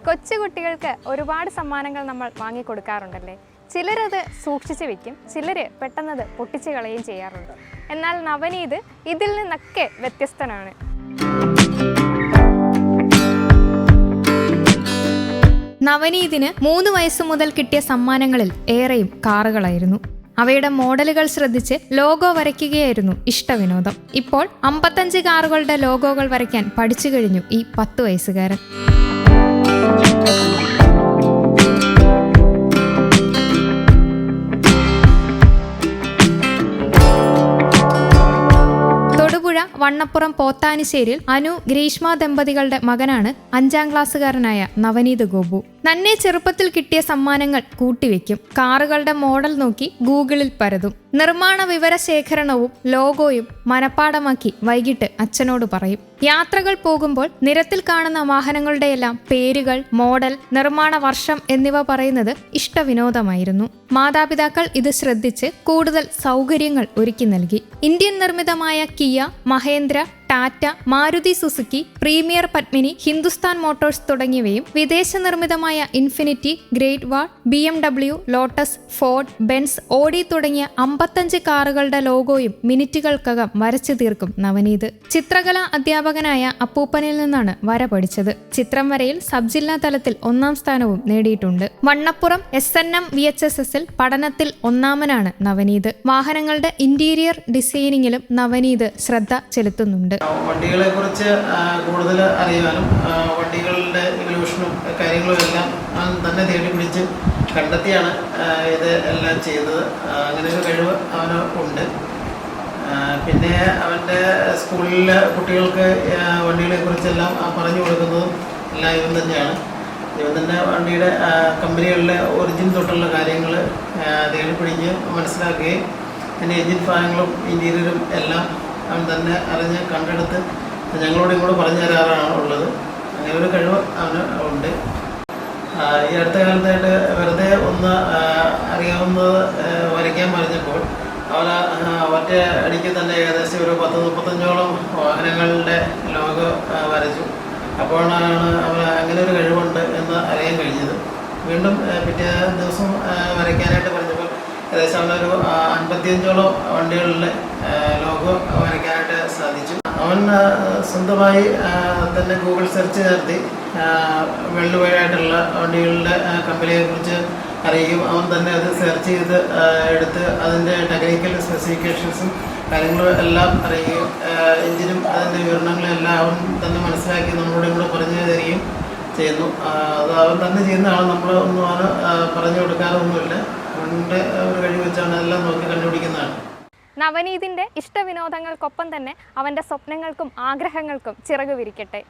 കൊച്ചുകുട്ടികൾക്ക് ഒരുപാട് സമ്മാനങ്ങൾ നമ്മൾ വാങ്ങിക്കൊടുക്കാറുണ്ടല്ലേ. ചിലരത് സൂക്ഷിച്ചു വെക്കും, ചിലർ പെട്ടെന്നത് പൊട്ടിച്ചു കളയുകയും ചെയ്യാറുണ്ട്. എന്നാൽ നവനീത് ഇതിൽ നിന്നൊക്കെ വ്യത്യസ്തനാണ്. നവനീതിന് 3 വയസ്സ് മുതൽ കിട്ടിയ സമ്മാനങ്ങളിൽ ഏറെയും കാറുകളായിരുന്നു. അവയുടെ മോഡലുകൾ ശ്രദ്ധിച്ച് ലോഗോ വരയ്ക്കുകയായിരുന്നു ഇഷ്ടവിനോദം. ഇപ്പോൾ 55 കാറുകളുടെ ലോഗോകൾ വരയ്ക്കാൻ പഠിച്ചു കഴിഞ്ഞു ഈ 10 വയസ്സുകാരൻ. വണ്ണപ്പുറം പോത്താനിശ്ശേരിയിൽ അനു ഗ്രീഷ്മ ദമ്പതികളുടെ മകനാണ് 5ാം ക്ലാസ്സുകാരനായ നവനീത് ഗോപു. നന്നെ ചെറുപ്പത്തിൽ കിട്ടിയ സമ്മാനങ്ങൾ കൂട്ടിവെക്കും. കാറുകളുടെ മോഡൽ നോക്കി ഗൂഗിളിൽ പരതും. നിർമ്മാണ വിവര ശേഖരണവും ലോഗോയും മനപ്പാടമാക്കി വൈകിട്ട് അച്ഛനോട് പറയും. യാത്രകൾ പോകുമ്പോൾ നിരത്തിൽ കാണുന്ന വാഹനങ്ങളുടെയെല്ലാം പേരുകൾ, മോഡൽ, നിർമ്മാണ വർഷം എന്നിവ പറയുന്നത് ഇഷ്ടവിനോദമായിരുന്നു. മാതാപിതാക്കൾ ഇത് ശ്രദ്ധിച്ച് കൂടുതൽ സൗകര്യങ്ങൾ ഒരുക്കി നൽകി. ഇന്ത്യൻ നിർമ്മിതമായ Kia, Mahindra, Tata, Maruti Suzuki, premier Padmini, Hindustan motors തുടങ്ങിയവയും വിദേശ നിർമ്മിതമായ Infiniti, great wall, BMW, Lotus, Ford, Benz, Audi തുടങ്ങിയ 55 കാറുകളുടെ ലോഗോയും മിനിറ്റുകൾക്കകം വരച്ചു തീർക്കും നവനീത്. ചിത്രകലാ അധ്യാപകനായ അപ്പൂപ്പനിൽ നിന്നാണ് വര പഠിച്ചത്. ചിത്രം വരയിൽ സബ് ജില്ലാ തലത്തിൽ 1ാം സ്ഥാനവും നേടിയിട്ടുണ്ട്. വണ്ണപ്പുറം SNM VHSSൽ പഠനത്തിൽ 1ാമനാണ് നവനീത്. വാഹനങ്ങളുടെ ഇന്റീരിയർ ഡിസൈനിങ്ങിലും നവനീത് ശ്രദ്ധ ചെലുത്തുന്നുണ്ട്. വണ്ടികളെ കുറിച്ച് കൂടുതൽ അറിയാനും വണ്ടികളുടെ ഇവല്യൂഷനും കാര്യങ്ങളും എല്ലാം തന്നെ തേടി പിടിച്ച് കണ്ടെത്തിയാണ് ഇത് എല്ലാം ചെയ്യുന്നത്. അങ്ങനെ ഒരു കഴിവ് അവന് ഉണ്ട്. പിന്നെ അവൻ്റെ സ്കൂളിലെ കുട്ടികൾക്ക് വണ്ടികളെ കുറിച്ചെല്ലാം പറഞ്ഞു കൊടുക്കുന്നതും എല്ലാം ഇവൻ തന്നെയാണ്. ഇവൻ തന്നെ വണ്ടിയുടെ കമ്പനികളിലെ ഒറിജിൻ തൊട്ടുള്ള കാര്യങ്ങൾ തേടി പിടിച്ച് മനസ്സിലാക്കുകയും അതിൻ്റെ എൻജിൻ ഭാഗങ്ങളും ഇൻറ്റീരിയറും എല്ലാം അവൻ തന്നെ അറിഞ്ഞ് കണ്ടെടുത്ത് ഞങ്ങളോട് ഇങ്ങോട്ട് പറഞ്ഞു തരാറാണ് ഉള്ളത്. അങ്ങനെ ഒരു കഴിവ് അവന് ഉണ്ട്. ഈ അടുത്ത കാലത്തായിട്ട് വെറുതെ ഒന്ന് അറിയാവുന്നത് വരയ്ക്കാൻ പറഞ്ഞപ്പോൾ അവൻ ഒറ്റ അടിക്ക് തന്നെ ഏകദേശം ഒരു 10-35ഓളം വാഹനങ്ങളുടെ ലോഗോ വരച്ചു. അപ്പോഴാണ് അവൻ അങ്ങനെ ഒരു കഴിവുണ്ട് എന്ന് അറിയാൻ കഴിഞ്ഞത്. വീണ്ടും പിറ്റേ ദിവസം വരയ്ക്കാനായിട്ട് പറഞ്ഞപ്പോൾ ഏകദേശം അവനൊരു 55ഓളം വണ്ടികളിലെ ലോഗോ വരയ്ക്കാനായിട്ട് സാധിച്ചു. അവൻ സ്വന്തമായി തന്നെ ഗൂഗിൾ സെർച്ച് നടത്തി വേൾഡ് വൈഡ് ആയിട്ടുള്ള വണ്ടികളുടെ കമ്പനിയെ കുറിച്ച് അറിയുകയും അവൻ തന്നെ അത് സെർച്ച് ചെയ്ത് എടുത്ത് അതിൻ്റെ ടെക്നിക്കൽ സ്പെസിഫിക്കേഷൻസും കാര്യങ്ങളും എല്ലാം അറിയുകയും എഞ്ചിനും അതിൻ്റെ വിവരണങ്ങളും എല്ലാം അവൻ തന്നെ മനസ്സിലാക്കി നമ്മളോട് കൂടെ പറഞ്ഞു തരികയും ചെയ്യുന്നു. അത് അവൻ തന്നെ ചെയ്യുന്നതാണ്. നമ്മൾ ഒന്നും അവന് പറഞ്ഞു കൊടുക്കാറൊന്നുമില്ല. അവൻ്റെ ഒരു കഴിവ് വെച്ചാണ് എല്ലാം നോക്കി കണ്ടുപിടിക്കുന്നതാണ്. നവനീതിന്റെ ഇഷ്ടവിനോദങ്ങൾക്കൊപ്പം തന്നെ അവന്റെ സ്വപ്നങ്ങൾക്കും ആഗ്രഹങ്ങൾക്കും ചിറകു വിരിക്കട്ടെ.